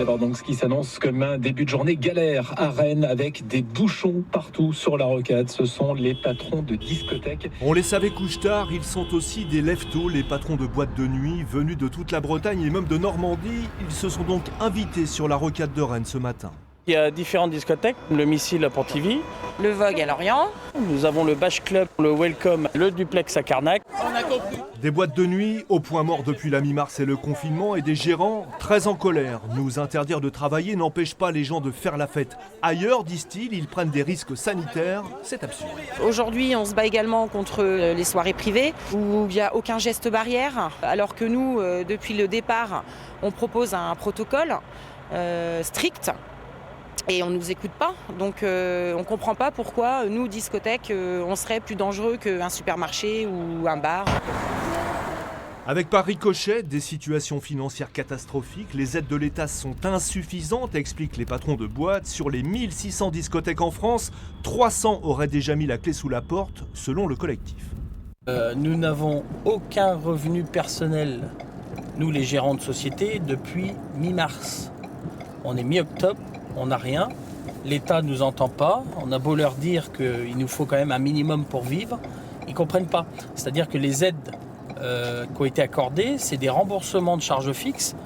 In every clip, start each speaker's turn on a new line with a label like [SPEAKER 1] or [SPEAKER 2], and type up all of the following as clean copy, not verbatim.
[SPEAKER 1] alors donc ce qui s'annonce comme un début de journée galère à Rennes avec des bouchons partout sur la rocade. Ce sont les patrons de discothèques.
[SPEAKER 2] On les savait couche-tard, ils sont aussi des lève-tôt, les patrons de boîtes de nuit venus de toute la Bretagne et même de Normandie. Ils se sont donc invités sur la rocade de Rennes ce matin.
[SPEAKER 3] Il y a différentes discothèques, le Missile à Pontivy,
[SPEAKER 4] le Vogue à Lorient.
[SPEAKER 3] Nous avons le Bash Club, le Welcome, le Duplex à Carnac.
[SPEAKER 2] Des boîtes de nuit au point mort depuis la mi-mars et le confinement et des gérants très en colère. Nous interdire de travailler n'empêche pas les gens de faire la fête. Ailleurs, disent-ils, ils prennent des risques sanitaires. C'est absurde.
[SPEAKER 4] Aujourd'hui, on se bat également contre les soirées privées où il n'y a aucun geste barrière. Alors que nous, depuis le départ, on propose un protocole strict. Et on ne nous écoute pas, donc on ne comprend pas pourquoi nous, discothèques, on serait plus dangereux qu'un supermarché ou un bar.
[SPEAKER 2] Avec par ricochet des situations financières catastrophiques, les aides de l'État sont insuffisantes, expliquent les patrons de boîtes. Sur les 1600 discothèques en France, 300 auraient déjà mis la clé sous la porte, selon le collectif.
[SPEAKER 3] Nous n'avons aucun revenu personnel, nous les gérants de société, depuis mi-mars. On est mi-octobre. On n'a rien, l'État ne nous entend pas, on a beau leur dire qu'il nous faut quand même un minimum pour vivre, ils ne comprennent pas. C'est-à-dire que les aides qui ont été accordées, c'est des remboursements de charges fixes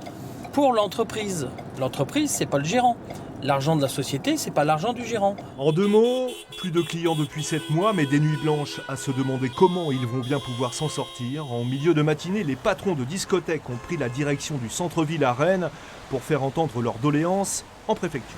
[SPEAKER 3] pour l'entreprise. L'entreprise, ce n'est pas le gérant. L'argent de la société, ce n'est pas l'argent du gérant.
[SPEAKER 2] En 2 mots, plus de clients depuis 7 mois, mais des nuits blanches à se demander comment ils vont bien pouvoir s'en sortir. En milieu de matinée, les patrons de discothèques ont pris la direction du centre-ville à Rennes pour faire entendre leurs doléances en préfecture.